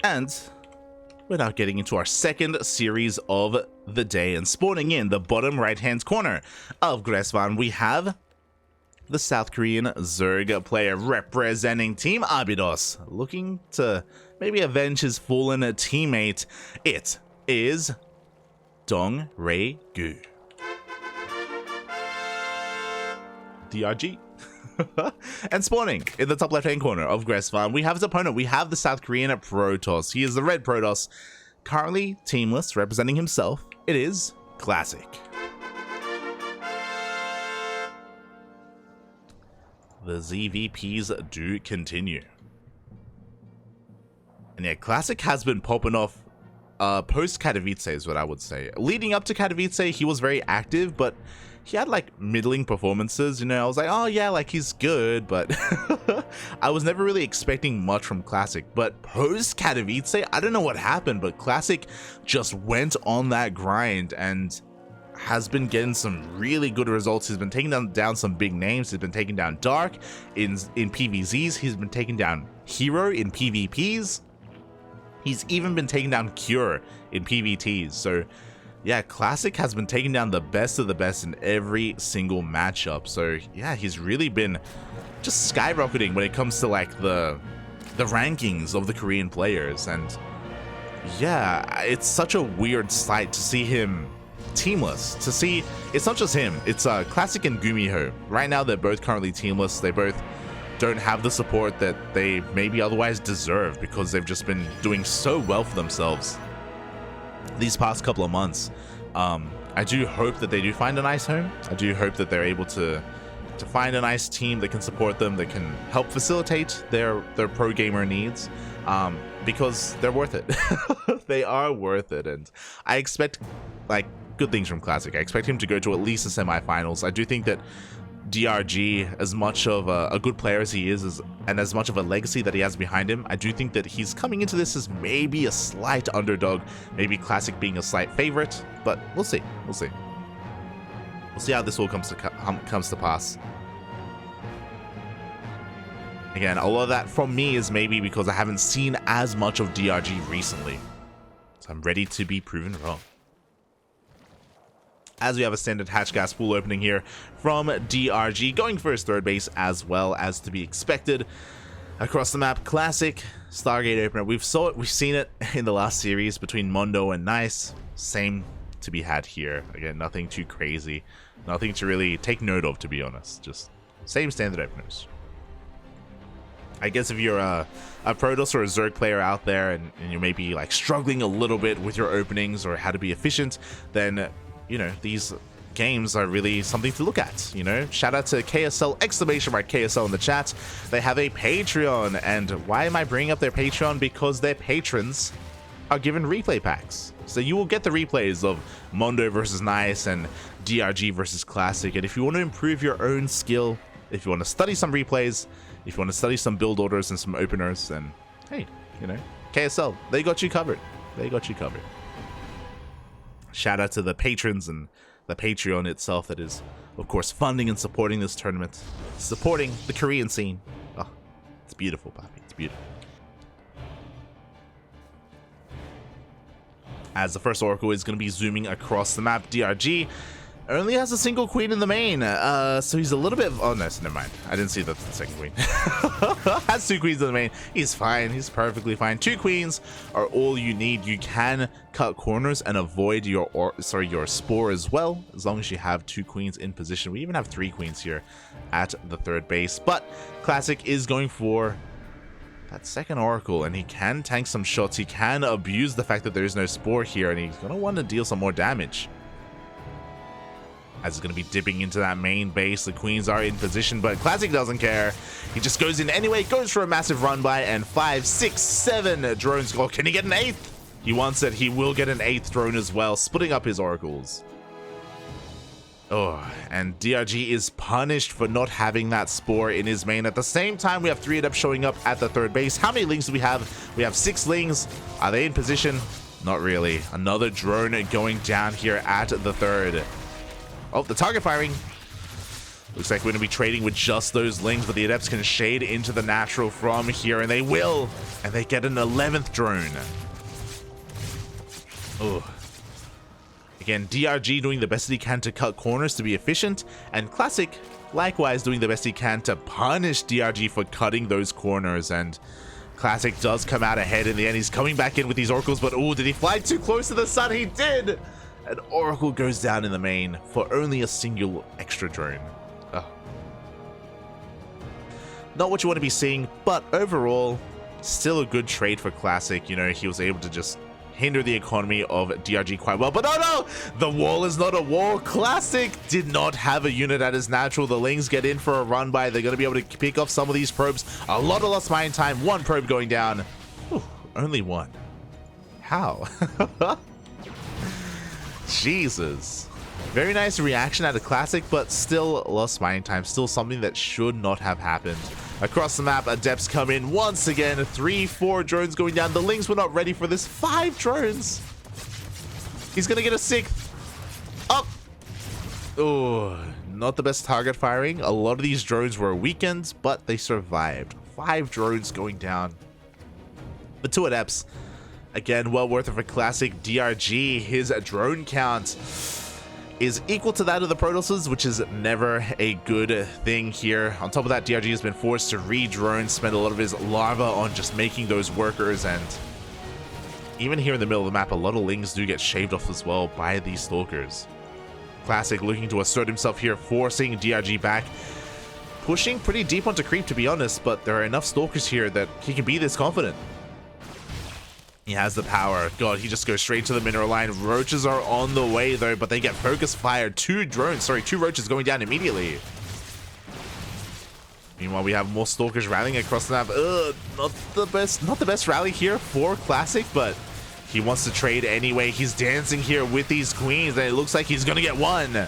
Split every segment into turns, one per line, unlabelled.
And we're now getting into our second series of the day, and spawning in the bottom right-hand corner of Gresvan, we have the South Korean Zerg player representing Team Abydos, looking to maybe avenge his fallen teammate. It is Dong Rae Gu. DRG. And spawning in the top left-hand corner of Gresvan, we have his opponent. We have the South Korean Protoss. He is the red Protoss, currently teamless, representing himself. It is Classic. The ZVPs do continue. And yeah, Classic has been popping off post Katowice is what I would say. Leading up to Katowice, he was very active, but he had like middling performances, you know. I was like, oh yeah, like he's good, but I was never really expecting much from Classic. But post Katowice, I don't know what happened, but Classic just went on that grind and has been getting some really good results. He's been taking down some big names. He's been taking down Dark in PvZs. He's been taking down Hero in PvPs. He's even been taking down Cure in PvTs. So yeah, Classic has been taking down the best of the best in every single matchup. So yeah, he's really been just skyrocketing when it comes to like the rankings of the Korean players. And yeah, it's such a weird sight to see him teamless. To see, it's not just him, it's Classic and Gumiho. Right now they're both currently teamless. They both don't have the support that they maybe otherwise deserve, because they've just been doing so well for themselves these past couple of months. I do hope that they do find a nice home. I do hope that they're able to find a nice team that can support them, that can help facilitate their pro gamer needs, because they're worth it. They are worth it, and I expect like good things from Classic. I expect him to go to at least the semifinals. I do think that DRG, as much of a good player as he is, and as much of a legacy that he has behind him, I do think that he's coming into this as maybe a slight underdog, maybe Classic being a slight favorite, but we'll see. We'll see. We'll see how this all comes to pass. Again, a lot of that from me is maybe because I haven't seen as much of DRG recently, so I'm ready to be proven wrong. As we have a standard hatch gas pool opening here from DRG, going for his third base as well as to be expected. Across the map, Classic Stargate opener. We've seen it in the last series between Mondo and Nice. Same to be had here. Again, nothing too crazy, nothing to really take note of, to be honest. Just same standard openers. I guess if you're a Protoss or a Zerg player out there and you may be like struggling a little bit with your openings or how to be efficient, then you know, these games are really something to look at, you know. Shout out to KSL, exclamation mark KSL in the chat. They have a Patreon, and why am I bringing up their Patreon? Because their patrons are given replay packs. So you will get the replays of Mondo versus Nice and DRG versus Classic. And if you want to improve your own skill, if you want to study some replays, if you want to study some build orders and some openers, then hey, you know, KSL, they got you covered. They got you covered. Shout out to the patrons and the Patreon itself that is, of course, funding and supporting this tournament, supporting the Korean scene. Oh, it's beautiful, Papi. It's beautiful. As the first Oracle is going to be zooming across the map, DRG only has a single queen in the main, so he's a little bit... Oh, no, never mind. I didn't see the second queen. Has two queens in the main. He's fine. He's perfectly fine. Two queens are all you need. You can cut corners and avoid your spore as well, as long as you have two queens in position. We even have three queens here at the third base, but Classic is going for that second Oracle, and he can tank some shots. He can abuse the fact that there is no spore here, and he's going to want to deal some more damage. As it's going to be dipping into that main base. The queens are in position, but Classic doesn't care. He just goes in anyway, goes for a massive run by, and 5, 6, 7 drones go. Can he get an 8th? He wants it. He will get an 8th drone as well, splitting up his oracles. Oh, and DRG is punished for not having that spore in his main. At the same time, we have 3-Adept showing up at the third base. How many lings do we have? We have 6 lings. Are they in position? Not really. Another drone going down here at the third. Oh, the target firing. Looks like we're going to be trading with just those Lings, but the Adepts can shade into the natural from here, and they will. And they get an 11th drone. Oh. Again, DRG doing the best he can to cut corners to be efficient, and Classic likewise doing the best he can to punish DRG for cutting those corners. And Classic does come out ahead in the end. He's coming back in with these oracles, but oh, did he fly too close to the sun? He did! An oracle goes down in the main for only a single extra drone. Oh. Not what you want to be seeing, but overall, still a good trade for Classic. You know, he was able to just hinder the economy of DRG quite well. But no! The wall is not a wall. Classic did not have a unit at his natural. The Lings get in for a run by. They're going to be able to pick off some of these probes. A lot of lost mine time. One probe going down. Whew, only one. How? Jesus. Very nice reaction out of Classic, but still lost mine time. Still something that should not have happened. Across the map, Adepts come in once again. 3-4 drones going down. The Lings were not ready for this. 5 drones. He's going to get a 6th. Up. Oh, not the best target firing. A lot of these drones were weakened, but they survived. 5 drones going down. The 2 Adepts. Again, well worth it for Classic. DRG, his drone count is equal to that of the Protosses, which is never a good thing here. On top of that, DRG has been forced to re-drone, spend a lot of his lava on just making those workers, and even here in the middle of the map, a lot of Lings do get shaved off as well by these Stalkers. Classic looking to assert himself here, forcing DRG back, pushing pretty deep onto creep, to be honest, but there are enough Stalkers here that he can be this confident. He has the power. God, he just goes straight to the mineral line. Roaches are on the way, though, but they get focus fired. 2 roaches going down immediately. Meanwhile, we have more Stalkers rallying across the map. Not the best rally here for Classic, but he wants to trade anyway. He's dancing here with these queens, and it looks like he's gonna get one.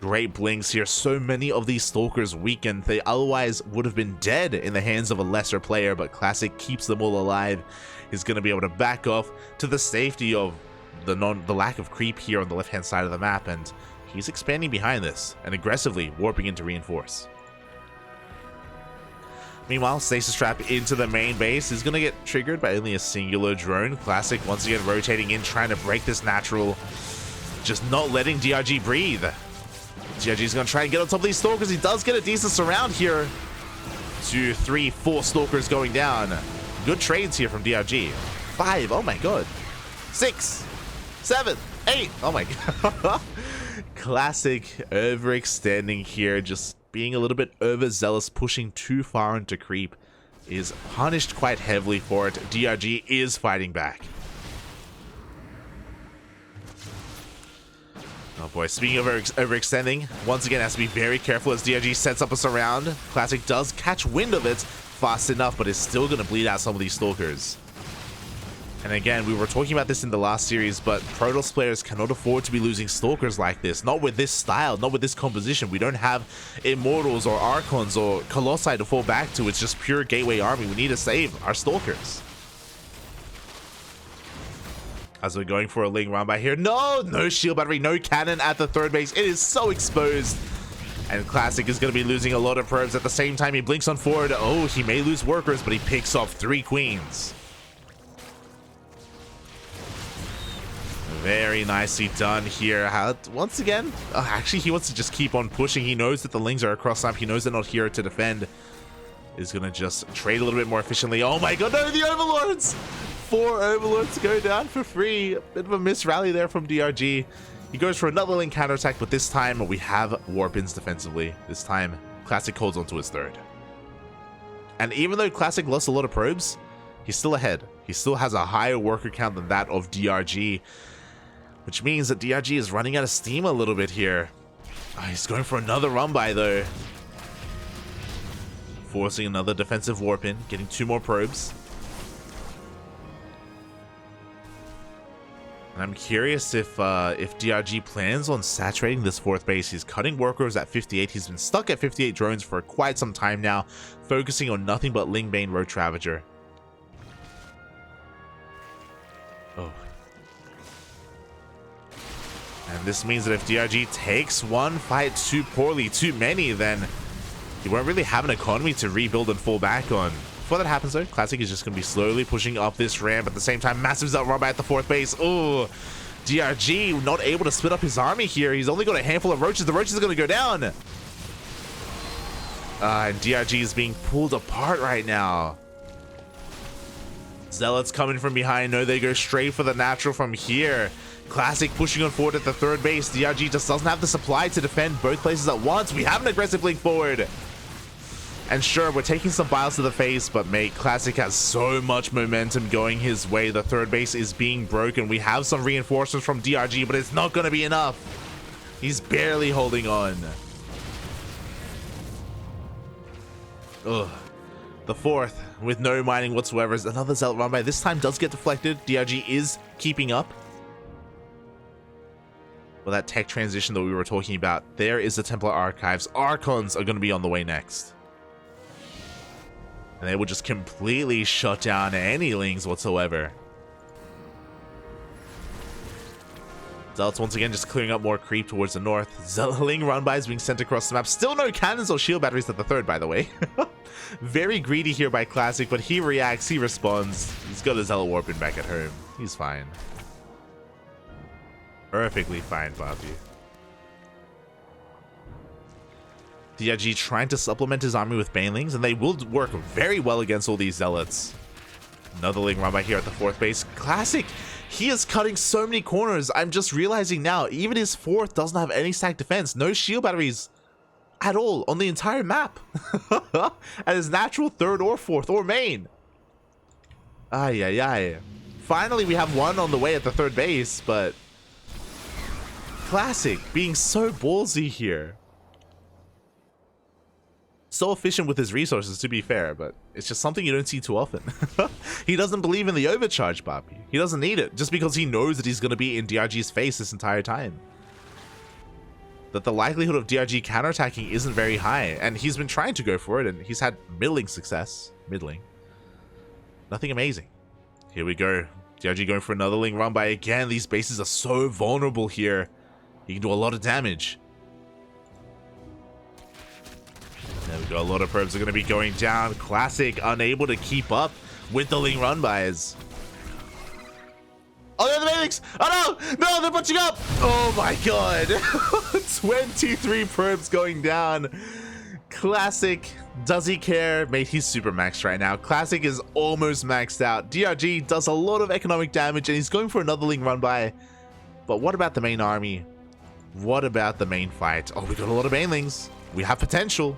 Great blinks here. So many of these Stalkers weakened. They otherwise would have been dead in the hands of a lesser player, but Classic keeps them all alive. He's going to be able to back off to the safety of the lack of creep here on the left-hand side of the map, and he's expanding behind this and aggressively warping in to reinforce. Meanwhile, Stasis Trap into the main base is going to get triggered by only a singular drone. Classic once again rotating in, trying to break this natural, just not letting DRG breathe. DRG's going to try and get on top of these Stalkers. He does get a decent surround here. 2, 3, 4 Stalkers going down. Good trades here from DRG. 5, oh my god. 6, 7, 8, oh my god. Classic overextending here, just being a little bit overzealous, pushing too far into creep, is punished quite heavily for it. DRG is fighting back. Oh boy, speaking of overextending, once again has to be very careful as DRG sets up a surround. Classic does catch wind of it fast enough, but is still going to bleed out some of these Stalkers. And again, we were talking about this in the last series, but Protoss players cannot afford to be losing Stalkers like this. Not with this style, not with this composition. We don't have Immortals or Archons or Colossi to fall back to. It's just pure Gateway army. We need to save our Stalkers. As we're going for a Ling round by here. No shield battery, no cannon at the 3rd base. It is so exposed. And Classic is going to be losing a lot of probes. At the same time, he blinks on forward. Oh, he may lose workers, but he picks off 3 queens. Very nicely done here. Once again, actually, he wants to just keep on pushing. He knows that the Lings are across map. He knows they're not here to defend. Is going to just trade a little bit more efficiently. Oh my god, no, the Overlords! 4 Overlords go down for free. A bit of a miss rally there from DRG. He goes for another Ling counterattack, but this time we have Warp-ins defensively. This time, Classic holds on to his 3rd. And even though Classic lost a lot of probes, he's still ahead. He still has a higher worker count than that of DRG, which means that DRG is running out of steam a little bit here. He's going for another run-by, though. Forcing another defensive warp-in, getting 2 more probes. And I'm curious if DRG plans on saturating this 4th base. He's cutting workers at 58. He's been stuck at 58 drones for quite some time now, focusing on nothing but Lingbane Roach Ravager. Oh. And this means that if DRG takes one fight too poorly, too many, then he won't really have an economy to rebuild and fall back on. Before that happens though, Classic is just going to be slowly pushing up this ramp. At the same time, massive Zelt run by at the 4th base. Oh, DRG not able to split up his army here. He's only got a handful of roaches. The roaches are going to go down. And DRG is being pulled apart right now. Zealots coming from behind. No, they go straight for the natural from here. Classic pushing on forward at the 3rd base. DRG just doesn't have the supply to defend both places at once. We have an aggressive link forward. And sure, we're taking some biles to the face, but mate, Classic has so much momentum going his way. The 3rd base is being broken. We have some reinforcements from DRG, but it's not going to be enough. He's barely holding on. Ugh. The 4th, with no mining whatsoever, is another Zealot run by. This time does get deflected. DRG is keeping up. Well, that tech transition that we were talking about, there is the Templar Archives. Archons are going to be on the way next. And they will just completely shut down any Lings whatsoever. Zealots once again just clearing up more creep towards the north. Ling run-bys being sent across the map. Still no cannons or shield batteries at the 3rd, by the way. Very greedy here by Classic, but he reacts, he responds. He's got a Zealot Warping back at home. He's fine. Perfectly fine, Bobby. DRG trying to supplement his army with Banelings, and they will work very well against all these Zealots. Another Ling run by here at the 4th base. Classic, he is cutting so many corners. I'm just realizing now, even his 4th doesn't have any stack defense. No shield batteries at all on the entire map. At his natural 3rd or 4th or main. Ay, ay, ay. Finally, we have one on the way at the 3rd base, but Classic being so ballsy here. So efficient with his resources, to be fair, but it's just something you don't see too often. He doesn't believe in the overcharge, Bobby. He doesn't need it, just because he knows that he's going to be in DRG's face this entire time. That the likelihood of DRG counterattacking isn't very high, and he's been trying to go for it, and he's had middling success. Middling. Nothing amazing. Here we go. DRG going for another Ling run by again. These bases are so vulnerable here. He can do a lot of damage. There we go. A lot of probes are going to be going down. Classic unable to keep up with the Ling run-bys. Oh, they're the Banelings! Oh no! No, they're bunching up! Oh my god. 23 probes going down. Classic, does he care? Mate, he's super maxed right now. Classic is almost maxed out. DRG does a lot of economic damage and he's going for another Ling run-by. But what about the main army? What about the main fight? Oh, we got a lot of Banelings. We have potential.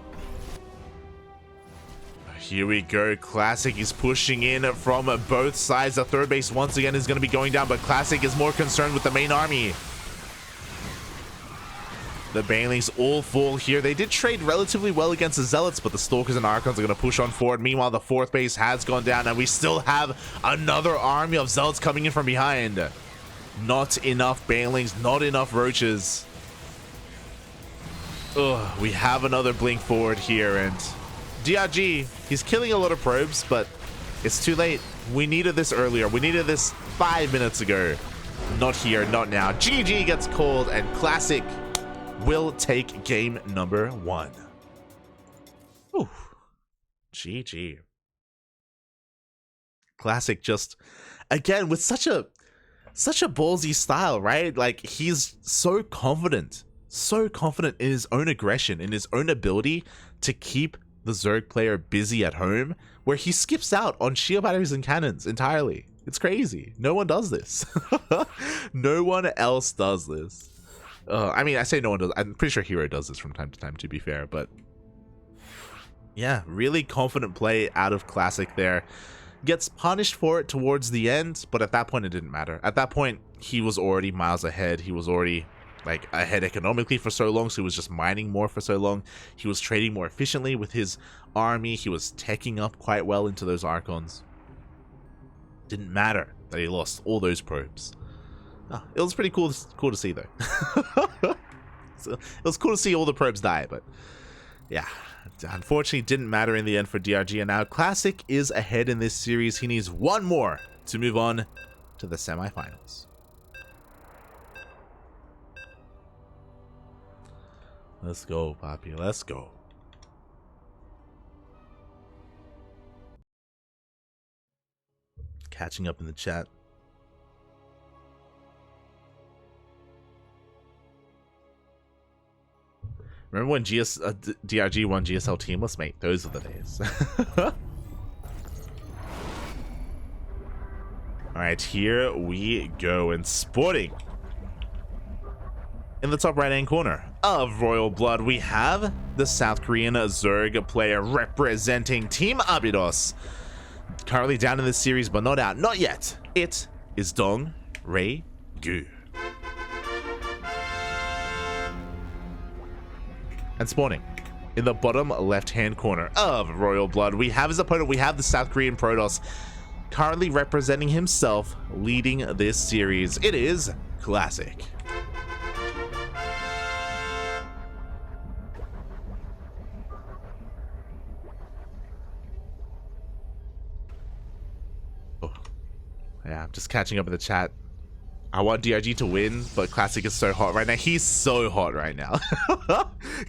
Here we go. Classic is pushing in from both sides. The 3rd base once again is going to be going down, but Classic is more concerned with the main army. The Banelings all fall here. They did trade relatively well against the Zealots, but the Stalkers and Archons are going to push on forward. Meanwhile, the 4th base has gone down, and we still have another army of Zealots coming in from behind. Not enough Banelings, not enough Roaches. Ugh, we have another blink forward here, and DRG, he's killing a lot of probes, but it's too late. We needed this earlier. We needed this 5 minutes ago. Not here, not now. GG gets called, and Classic will take game number 1. Ooh. GG. Classic just, again, with such a ballsy style, right? Like, he's so confident in his own aggression, in his own ability to keep the Zerg player busy at home, where he skips out on shield batteries and cannons entirely. It's crazy. No one does this. No one else does this. I mean, I say no one does. I'm pretty sure Hero does this from time to time, to be fair, but yeah, really confident play out of Classic there. Gets punished for it towards the end, but at that point it didn't matter. At that point, he was already miles ahead. He was already like ahead economically for so long, so he was just mining more for so long. He was trading more efficiently with his army. He was teching up quite well into those Archons. Didn't matter that he lost all those probes. Oh, it was pretty cool to see though. So, it was cool to see all the probes die, but yeah, unfortunately didn't matter in the end for DRG, and now Classic is ahead in this series. He needs one more to move on to the semifinals. Let's go, Poppy. Let's go. Catching up in the chat. Remember when DRG won GSL Teamless, mate? Those are the days. Alright, here we go. And sporting. In the top right-hand corner of Royal Blood, we have the South Korean Zerg player representing Team Abydos. Currently down in this series, but not out. Not yet. It is Dong Rei Gu. And spawning in the bottom left-hand corner of Royal Blood, we have his opponent. We have the South Korean Protoss currently representing himself, leading this series. It is Classic. Oh, yeah, I'm just catching up in the chat. I want DRG to win, but Classic is so hot right now. He's so hot right now.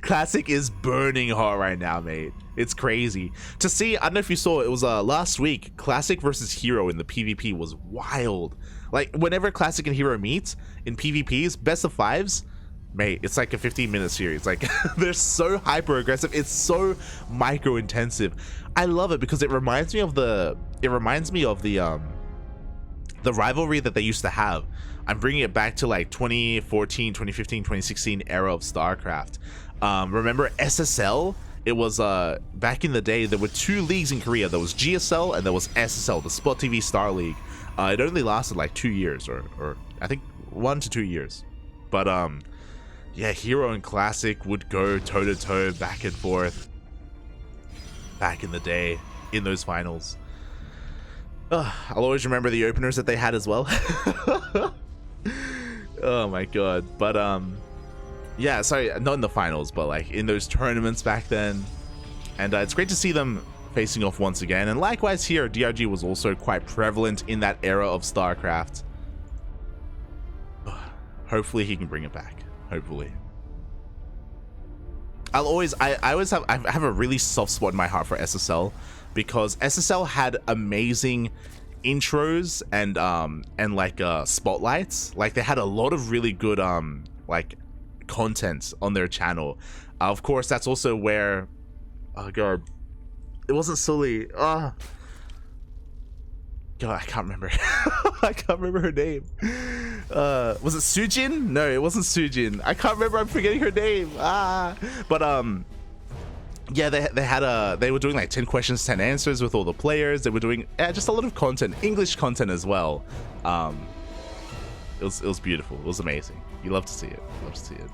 Classic is burning hot right now, mate. It's crazy. To see, I don't know if you saw, it was last week, Classic versus Hero in the PvP was wild. Like, whenever Classic and Hero meet in PvPs, best of fives, mate, it's like a 15-minute series. Like, they're so hyper-aggressive. It's so micro-intensive. I love it because it reminds me of the rivalry that they used to have. I'm bringing it back to like 2014, 2015, 2016 era of StarCraft. Remember SSL? It was back in the day, there were two leagues in Korea. There was GSL and there was SSL, the Spot TV Star League. It only lasted like 2 years, or I think 1 to 2 years. But yeah, Hero and Classic would go toe-to-toe, back and forth back in the day in those finals. I'll always remember the openers that they had as well. Oh my god. But yeah, sorry, not in the finals, but like in those tournaments back then. And it's great to see them facing off once again. And likewise here, DRG was also quite prevalent in that era of StarCraft. Hopefully he can bring it back. Hopefully. I always have a really soft spot in my heart for SSL, because SSL had amazing intros and like spotlights. Like, they had a lot of really good like content on their channel. Of course, that's also where, oh god, it wasn't solely god, I can't remember. I can't remember her name. Was it Sujin? No, it wasn't Sujin. I can't remember. I'm forgetting her name. But yeah, they were doing like 10 questions, 10 answers with all the players. They were doing just a lot of content, English content as well. It was beautiful. It was amazing. You love to see it. Love to see it.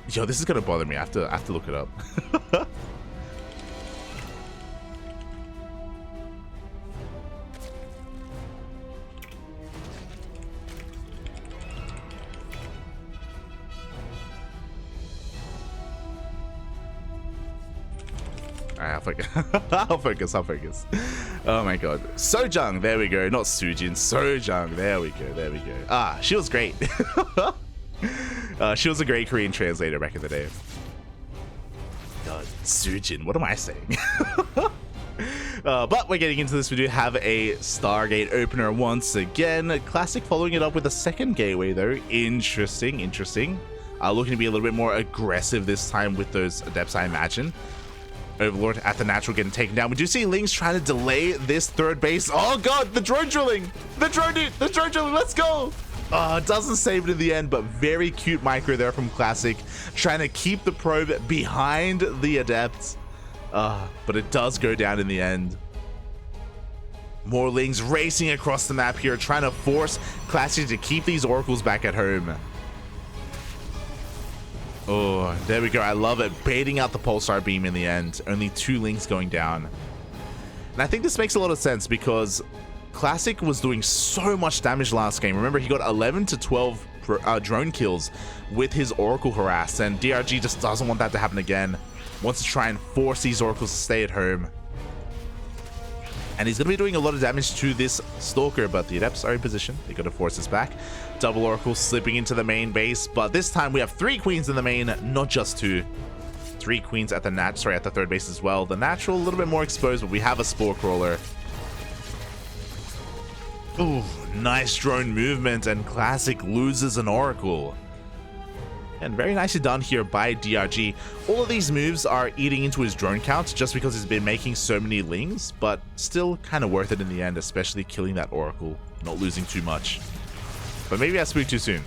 Yo, this is gonna bother me. I have to look it up. Alright, I'll focus. I'll focus. Oh my god. Sojung, there we go. Not Sujin. Sojung. There we go. She was great. She was a great Korean translator back in the day. God, Sujin. What am I saying? But we're getting into this. We do have a Stargate opener once again. Classic following it up with a second gateway though. Interesting. Looking to be a little bit more aggressive this time with those adepts, I imagine. Overlord at the natural getting taken down. We do see Lings trying to delay this third base. Oh god, the drone drilling! The drone drilling, let's go! It doesn't save it in the end, but very cute micro there from Classic, trying to keep the probe behind the adepts. But it does go down in the end. More Lings racing across the map here, trying to force Classic to keep these oracles back at home. Oh, there we go. I love it. Baiting out the pulsar beam in the end. Only 2 Lings going down. And I think this makes a lot of sense because Classic was doing so much damage last game. Remember, he got 11 to 12 drone kills with his Oracle harass, and DRG just doesn't want that to happen again. Wants to try and force these Oracles to stay at home. And he's going to be doing a lot of damage to this Stalker, but the Adepts are in position. They're going to force us back. Double Oracle slipping into the main base, but this time we have 3 Queens in the main, not just 2. 3 Queens at the third base as well. The Natural a little bit more exposed, but we have a Spore Crawler. Ooh, nice drone movement, and Classic loses an Oracle. And very nicely done here by DRG. All of these moves are eating into his drone count just because he's been making so many lings, but still kind of worth it in the end, especially killing that Oracle, not losing too much. But maybe I spoke too soon.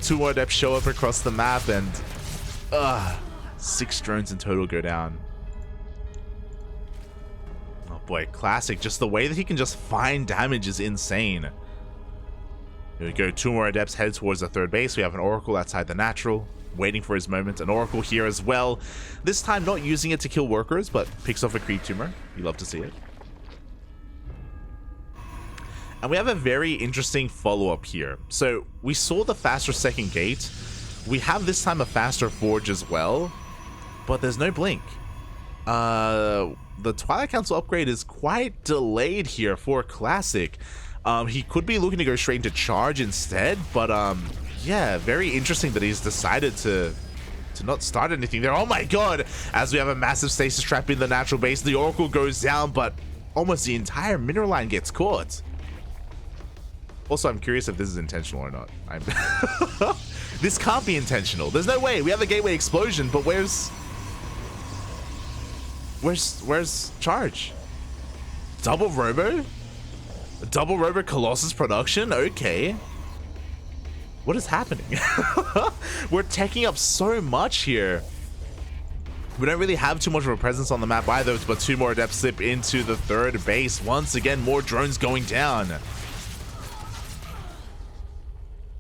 2 more Adepts show up across the map, and 6 drones in total go down. Oh boy, Classic, just the way that he can just find damage is insane. Here we go, 2 more Adepts head towards the third base. We have an Oracle outside the Natural, waiting for his moment. An Oracle here as well. This time not using it to kill workers, but picks off a creep tumor. You love to see it. And we have a very interesting follow-up here. So we saw the faster second gate. We have this time a faster forge as well, but there's no blink. The Twilight Council upgrade is quite delayed here for Classic. He could be looking to go straight into charge instead, but yeah, very interesting that he's decided to not start anything there. Oh my god, as we have a massive stasis trap in the Natural base, the Oracle goes down, but almost the entire mineral line gets caught. Also, I'm curious if this is intentional or not. This can't be intentional. There's no way. We have a gateway explosion, but where's charge? Double Robo? Double Robo Colossus production? Okay. What is happening? We're taking up so much here. We don't really have too much of a presence on the map either, but 2 more Adepts slip into the third base. Once again, more drones going down.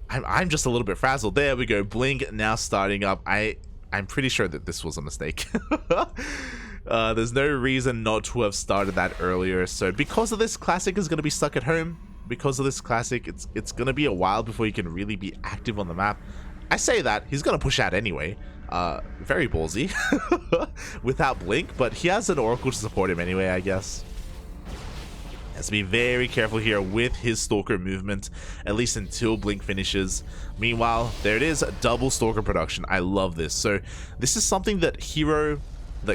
I'm just a little bit frazzled. There we go. Blink now starting up. I'm pretty sure that this was a mistake. There's no reason not to have started that earlier. So because of this, Classic is going to be stuck at home. Because of this, Classic, it's going to be a while before he can really be active on the map. I say that. He's going to push out anyway. Very ballsy without Blink, but he has an Oracle to support him anyway, I guess. Has to be very careful here with his Stalker movement, at least until Blink finishes. Meanwhile, there it is, double Stalker production. I love this. So this is something that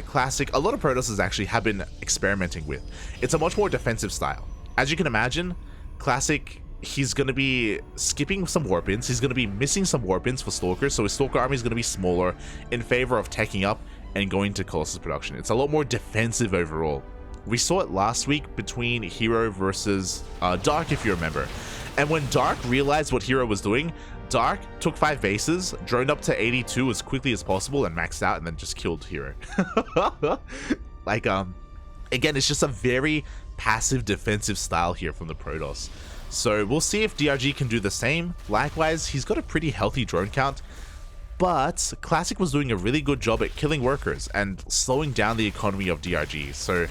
Classic, a lot of Protosses actually have been experimenting with. It's a much more defensive style. As you can imagine, Classic, he's going to be skipping some warp-ins. He's going to be missing some warp-ins for Stalker, so his Stalker army is going to be smaller in favor of teching up and going to Colossus production. It's a lot more defensive overall. We saw it last week between Hero versus Dark, if you remember. And when Dark realized what Hero was doing, Dark took 5 bases, droned up to 82 as quickly as possible, and maxed out, and then just killed Hero. Like, again, it's just a very passive defensive style here from the Protoss. So we'll see if DRG can do the same. Likewise, he's got a pretty healthy drone count, but Classic was doing a really good job at killing workers and slowing down the economy of DRG. So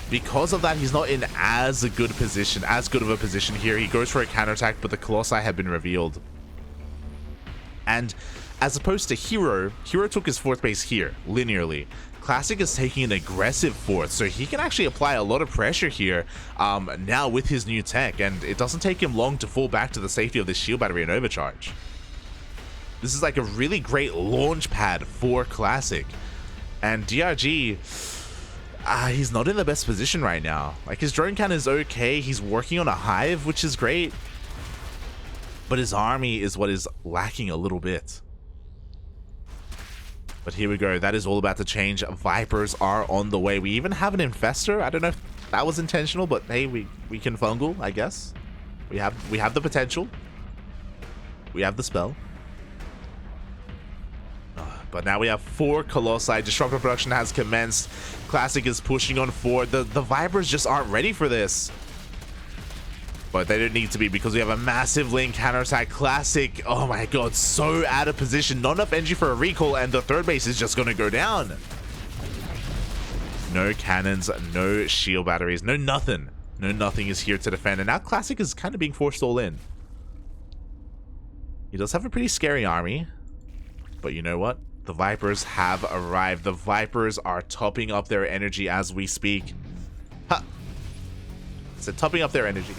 because of that, he's not in as good of a position here. He goes for a counterattack, but the Colossi have been revealed. And as opposed to Hero took his 4th base here, linearly. Classic is taking an aggressive 4th, so he can actually apply a lot of pressure here now with his new tech, and it doesn't take him long to fall back to the safety of this shield battery and overcharge. This is like a really great launch pad for Classic. And DRG, he's not in the best position right now. Like, his drone count is okay. He's working on a hive, which is great. But his army is what is lacking a little bit. But here we go. That is all about to change. Vipers are on the way. We even have an Infestor. I don't know if that was intentional, but hey, we can fungal, I guess. We have the potential. We have the spell. But now we have 4 Colossi. Disruptor production has commenced. Classic is pushing on forward. The Vipers just aren't ready for this. But they don't need to be because we have a massive link counterattack. Classic, oh my god, so out of position. Not enough energy for a recall, and the third base is just going to go down. No cannons, no shield batteries, no nothing. No nothing is here to defend. And now Classic is kind of being forced all in. He does have a pretty scary army. But you know what? The Vipers have arrived. The Vipers are topping up their energy as we speak. Ha! So topping up their energy.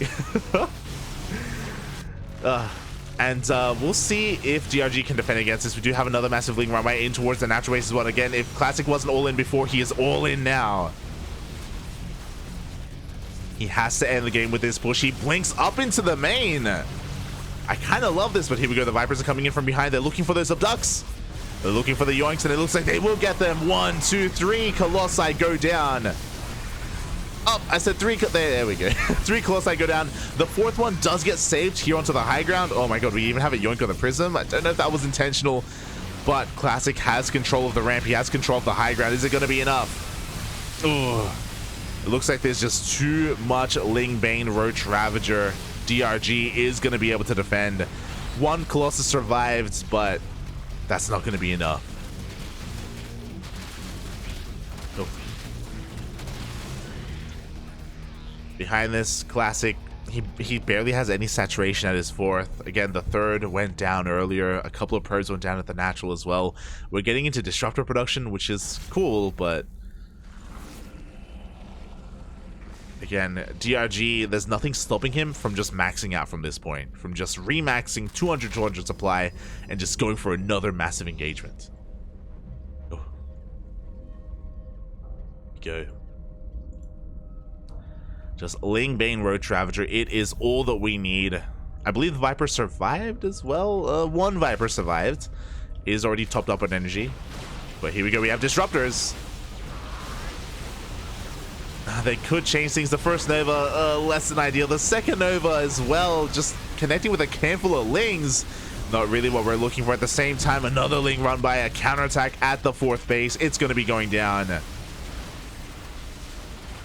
And we'll see if DRG can defend against this. We do have another massive Ling runway in towards the natural base as well. Again, if Classic wasn't all in before, he is all in now. He has to end the game with this push. He blinks up into the main. I kind of love this, but here we go. The Vipers are coming in from behind. They're looking for those Abducts. They're looking for the Yoinks, and it looks like they will get them. 1, 2, 3 Colossi go down. Oh, I said 3. There we go. 3 Colossi go down. The 4th one does get saved here onto the high ground. Oh my god, we even have a Yoink on the Prism. I don't know if that was intentional, but Classic has control of the ramp. He has control of the high ground. Is it going to be enough? Ugh. It looks like there's just too much Ling Bane Roach Ravager. DRG is going to be able to defend. 1 Colossus survived, but that's not going to be enough. Oh. Behind this, Classic, he barely has any saturation at his 4th. Again, the 3rd went down earlier. A couple of probes went down at the natural as well. We're getting into disruptor production, which is cool, but again, DRG, there's nothing stopping him from just maxing out from this point, from just remaxing 200 supply and just going for another massive engagement. Oh. Go. Just Ling Bane Roach Ravager. It is all that we need. I believe the Viper survived as well. 1 Viper survived. Is already topped up on energy. But here we go. We have disruptors. They could change things. The first Nova, less than ideal. The second Nova as well, just connecting with a handful of Lings. Not really what we're looking for. At the same time, another Ling run by a counterattack at the 4th base. It's going to be going down.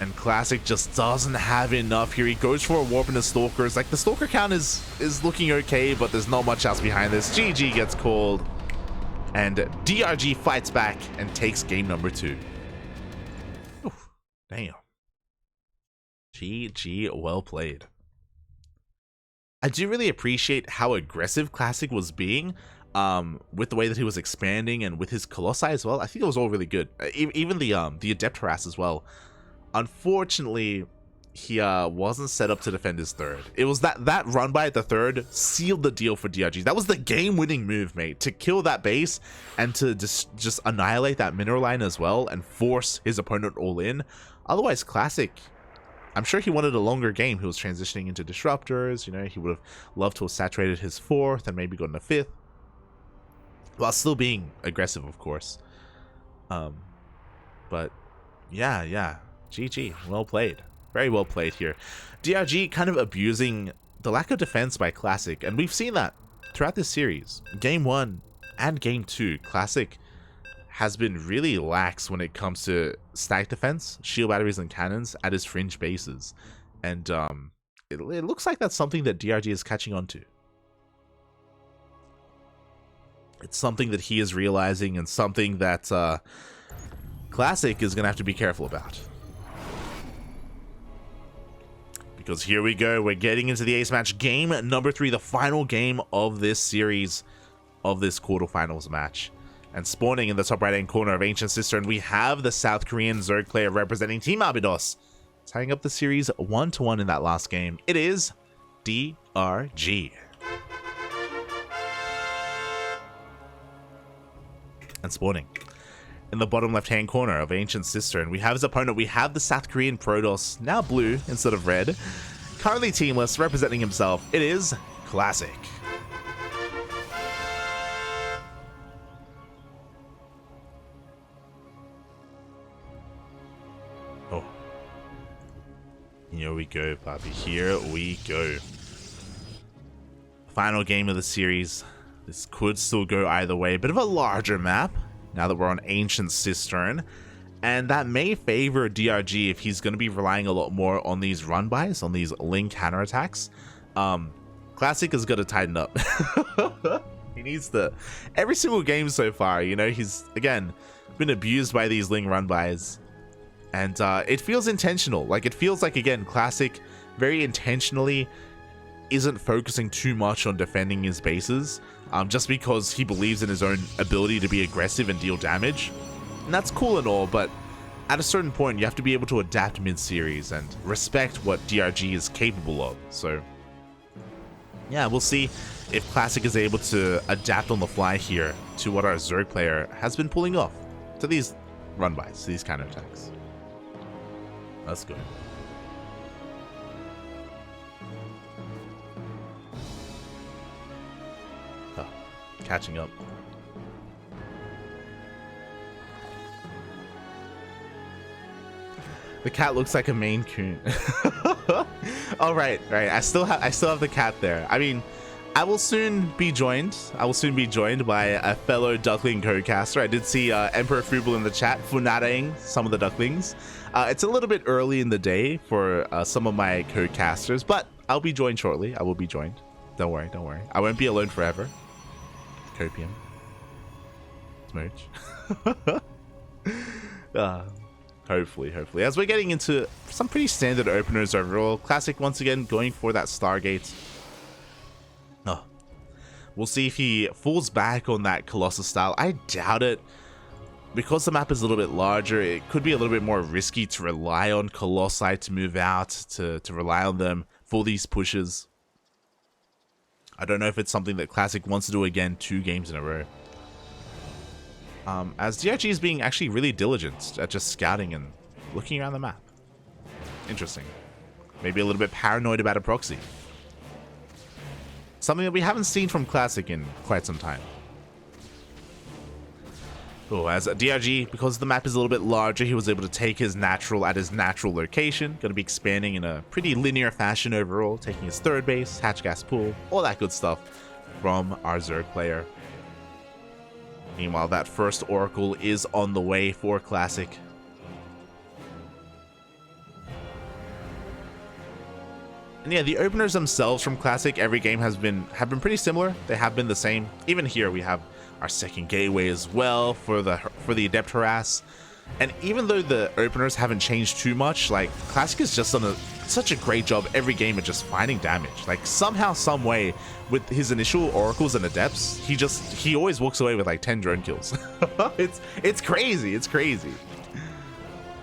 And Classic just doesn't have enough here. He goes for a warp into Stalkers. Like, the Stalker count is looking okay, but there's not much else behind this. GG gets called. And DRG fights back and takes game number 2. Oof, damn. GG, well played. I do really appreciate how aggressive Classic was being with the way that he was expanding and with his Colossi as well. I think it was all really good. Even the Adept Harass as well. Unfortunately, he wasn't set up to defend his 3rd. It was that run by at the 3rd sealed the deal for DRG. That was the game-winning move, mate. To kill that base and to just annihilate that mineral line as well and force his opponent all in. Otherwise, Classic, I'm sure he wanted a longer game. He was transitioning into disruptors. You know, he would have loved to have saturated his 4th and maybe gotten a 5th, while still being aggressive, of course. But yeah, GG, well played. Very well played here. DRG kind of abusing the lack of defense by Classic, and we've seen that throughout this series. Game 1 and Game 2, Classic has been really lax when it comes to stack defense, shield batteries, and cannons at his fringe bases. And it looks like that's something that DRG is catching on to. It's something that he is realizing and something that Classic is going to have to be careful about. Because here we go, we're getting into the ace match, game number 3, the final game of this series, of this quarterfinals match. And spawning in the top right hand corner of Ancient Sister, and we have the South Korean Zerg player representing Team Abydos, tying up the series 1-1 in that last game. It is DRG. And spawning in the bottom left hand corner of Ancient Sister, and we have his opponent. We have the South Korean Protoss, now blue instead of red, currently teamless, representing himself. It is Classic. Oh, here we go, puppy. Here we go. Final game of the series. This could still go either way. A bit of a larger map now that we're on Ancient Cistern, and that may favor DRG if he's going to be relying a lot more on these run-bys, on these Ling counterattacks. Classic has got to tighten up. He needs to. Every single game so far, you know, he's, again, been abused by these Ling run-bys, and it feels intentional. Like, it feels like, again, Classic very intentionally isn't focusing too much on defending his bases, just because he believes in his own ability to be aggressive and deal damage. And that's cool and all, but at a certain point, you have to be able to adapt mid-series and respect what DRG is capable of. So, yeah, we'll see if Classic is able to adapt on the fly here to what our Zerg player has been pulling off, to these run-bys, to these counterattacks. Let's go. Oh, catching up. The cat looks like a Maine Coon. Oh, right. I still have the cat there. I mean, I will soon be joined by a fellow Duckling co-caster. I did see Emperor Fuble in the chat funadaing some of the Ducklings. It's a little bit early in the day for some of my co-casters, but I'll be joined shortly. I will be joined. Don't worry. I won't be alone forever. Copium. Smooch. Hopefully. As we're getting into some pretty standard openers overall, Classic once again going for that Stargate. Oh, we'll see if he falls back on that Colossus style. I doubt it. Because the map is a little bit larger, it could be a little bit more risky to rely on Colossi to move out, to rely on them for these pushes. I don't know if it's something that Classic wants to do again 2 games in a row. As DRG is being actually really diligent at just scouting and looking around the map. Interesting. Maybe a little bit paranoid about a proxy. Something that we haven't seen from Classic in quite some time. Oh, as a DRG, because the map is a little bit larger, he was able to take his natural at his natural location. Going to be expanding in a pretty linear fashion overall, taking his 3rd base, hatch gas pool, all that good stuff from our Zerg player. Meanwhile, that first Oracle is on the way for Classic. And yeah, the openers themselves from Classic, every game have been pretty similar. They have been the same. Even here, we have our second gateway as well for the Adept Harass. And even though the openers haven't changed too much, like Classic has just done such a great job every game at just finding damage. Like somehow, some way, with his initial Oracles and Adepts, he always walks away with like 10 drone kills. it's crazy. It's crazy.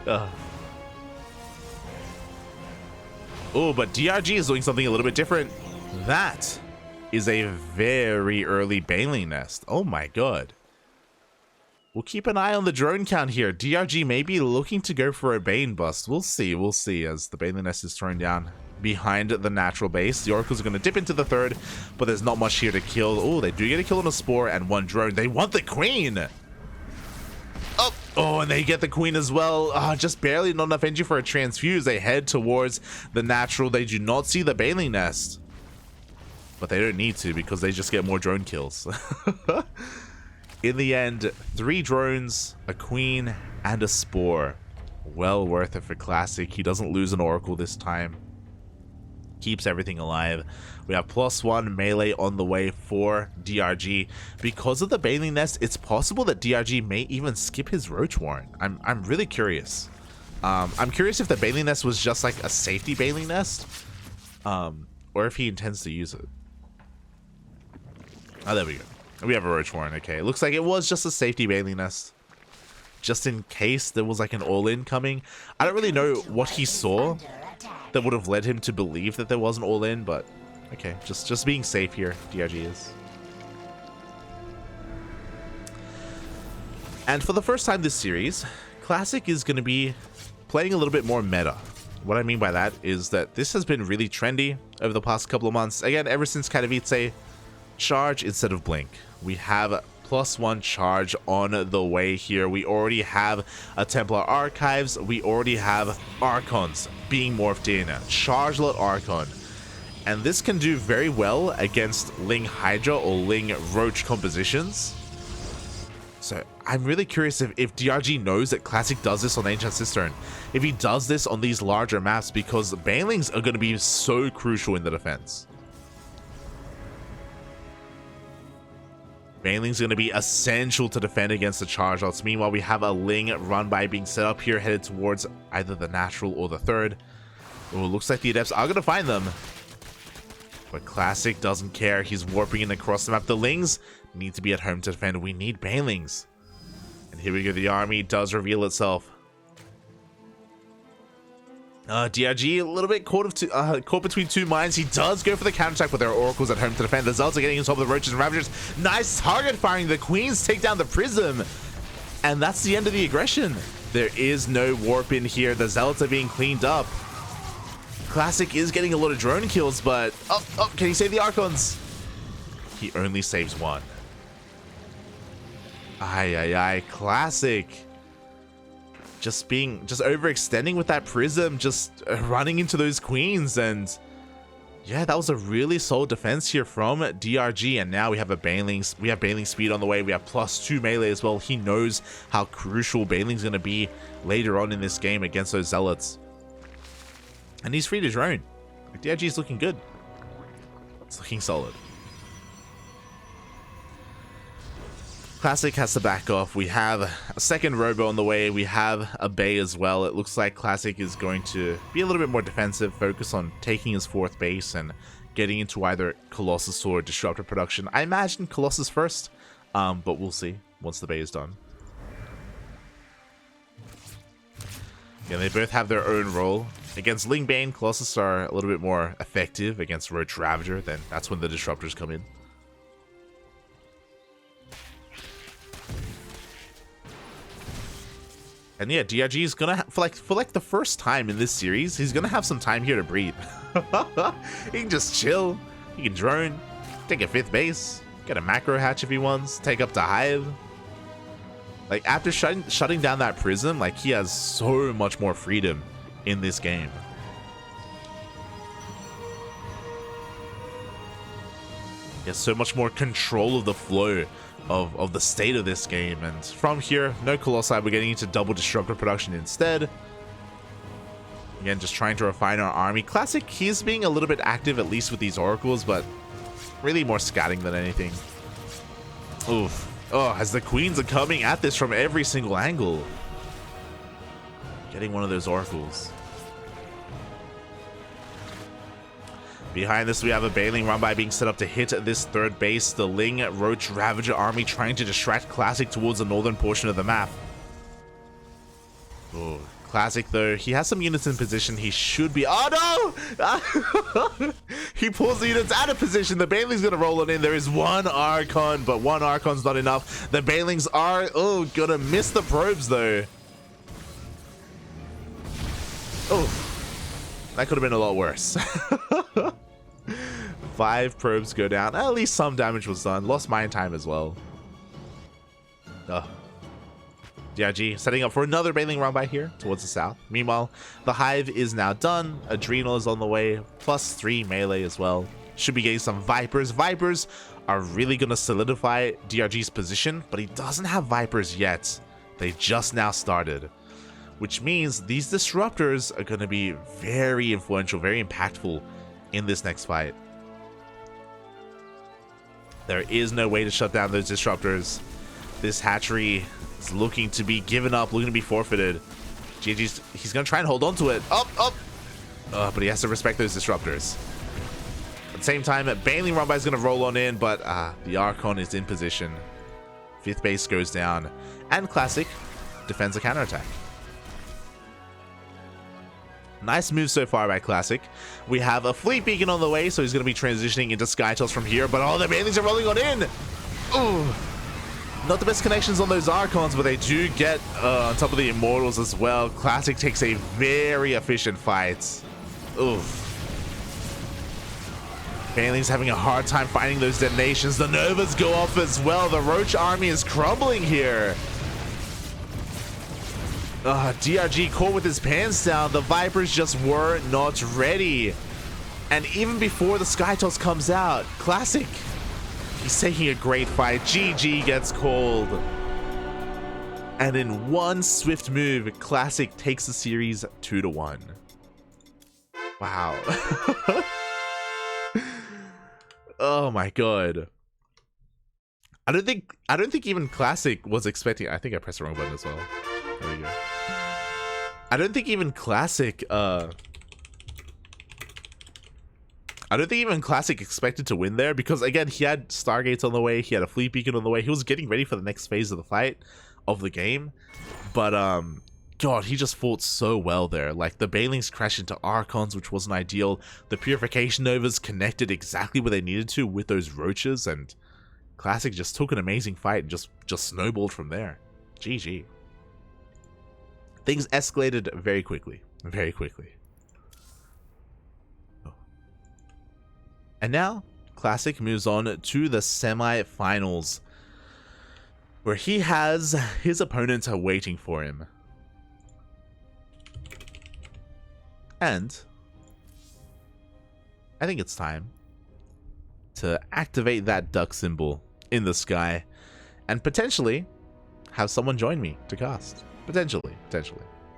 Oh, but DRG is doing something a little bit different. That is a very early Baneling Nest. Oh my god. We'll keep an eye on the drone count here. DRG may be looking to go for a Bane bust. We'll see as the Baneling Nest is thrown down behind the natural base. The Oracles are going to dip into the 3rd, but there's not much here to kill. Oh, they do get a kill on a Spore and 1 drone. They want the Queen! Oh, and they get the Queen as well. Just barely, not enough energy for a transfuse. They head towards the natural. They do not see the Baneling Nest. But they don't need to because they just get more drone kills. In the end, 3 drones, a Queen, and a Spore. Well worth it for Classic. He doesn't lose an Oracle this time. Keeps everything alive. We have +1 melee on the way for DRG. Because of the Baneling Nest, it's possible that DRG may even skip his Roach Warren. I'm really curious. I'm curious if the Baneling Nest was just like a safety Baneling Nest, or if he intends to use it. Oh, there we go. We have a Roach Warren. Okay, it looks like it was just a safety Baneling Nest, just in case there was like an all-in coming. I don't really know what he saw that would have led him to believe that there was an all-in, but okay, just being safe here, DRG is. And for the first time this series, Classic is going to be playing a little bit more meta. What I mean by that is that this has been really trendy over the past couple of months. Again, ever since Katowice, charge instead of blink. We have +1 charge on the way here. We already have a Templar Archives. We already have Archons being morphed in. Charge-lot Archon. And this can do very well against Ling Hydra or Ling Roach compositions. So I'm really curious if DRG knows that Classic does this on Ancient Cistern. If he does this on these larger maps, because Banelings are going to be so crucial in the defense. Baneling's going to be essential to defend against the charge lots. Meanwhile, we have a Ling run by being set up here, headed towards either the natural or the 3rd. Oh, looks like the Adepts are going to find them. But Classic doesn't care. He's warping in across the map. The Lings need to be at home to defend. We need Banelings. And here we go. The army does reveal itself. DRG a little bit caught between two minds. He does go for the counterattack with their oracles at home to defend. The Zealots are getting on top of the roaches and ravagers. Nice target firing. The queens take down the prism, and that's the end of the aggression. There is no warp in here. The Zealots are being cleaned up. Classic is getting a lot of drone kills, but can he save the Archons? He only saves one. Classic. Just overextending with that prism, just running into those queens, and yeah, that was a really solid defense here from DRG. And now we have Baneling speed on the way. We have +2 melee as well. He knows how crucial Baneling's going to be later on in this game against those Zealots, and he's free to drone. DRG is looking good. It's looking solid. Classic has to back off. We have a second Robo on the way. We have a Bay as well. It looks like Classic is going to be a little bit more defensive, focus on taking his 4th base and getting into either Colossus or Disruptor production. I imagine Colossus first, but we'll see once the Bay is done. Yeah, they both have their own role. Against Lingbane, Colossus are a little bit more effective. Against Roach Ravager, then that's when the Disruptors come in. And yeah, DRG is gonna for like the first time in this series, he's gonna have some time here to breathe. He can just chill. He can drone, take a 5th base, get a macro hatch if he wants, take up to Hive. Like after shutting down that prism, like he has so much more freedom in this game. He has so much more control of the flow of the state of this game. And from here, no Colossi, we're getting into double Disruptor production instead. Again, just trying to refine our army. Classic, he's being a little bit active, at least with these oracles, but really more scatting than anything. Oof. Oh, as the queens are coming at this from every single angle. Getting one of those oracles. Behind this, we have a Baneling run by being set up to hit this 3rd base. The Ling Roach Ravager army trying to distract Classic towards the northern portion of the map. Oh, Classic though, he has some units in position. He should be. Oh no! He pulls the units out of position. The Baneling's gonna roll on in. There is one Archon, but one Archon's not enough. The Banelings are gonna miss the probes though. Oh. That could have been a lot worse. 5 probes go down. At least some damage was done. Lost mine time as well. DRG setting up for another Baneling run by here towards the south. Meanwhile, the Hive is now done. Adrenal is on the way. +3 melee as well. Should be getting some Vipers. Vipers are really going to solidify DRG's position, but he doesn't have Vipers yet. They just now started. Which means these Disruptors are going to be very influential, very impactful in this next fight. There is no way to shut down those Disruptors. This hatchery is looking to be given up, looking to be forfeited. GG's, he's going to try and hold on to it. But he has to respect those Disruptors. At the same time, Baneling Rumba is going to roll on in, but the Archon is in position. 5th base goes down, and Classic defends a counterattack. Nice move so far by Classic. We have a Fleet Beacon on the way, so he's going to be transitioning into Skytoss from here, but the Banelings are rolling on in! Ooh! Not the best connections on those Archons, but they do get on top of the Immortals as well. Classic takes a very efficient fight. Ooh. Baneling's having a hard time finding those detonations. The Novas go off as well. The Roach army is crumbling here. DRG caught with his pants down. The Vipers just were not ready. And even before the Skytoss comes out, Classic, he's taking a great fight. GG gets called. And in one swift move, Classic takes the series 2-1. Wow. Oh my god. I don't think even Classic was expecting. I think I pressed the wrong button as well. There we go. I don't think even Classic expected to win there, because again, he had Stargates on the way, he had a Fleet Beacon on the way, he was getting ready for the next phase of the fight of the game. But God, he just fought so well there. Like, the Bailings crashed into Archons, which wasn't ideal. The Purification Novas connected exactly where they needed to with those Roaches, and Classic just took an amazing fight and just snowballed from there. GG. Things escalated very quickly. Very quickly. Oh. And now, Classic moves on to the semi-finals, where he has his opponent waiting for him. And I think it's time to activate that duck symbol in the sky and potentially have someone join me to cast. Potentially.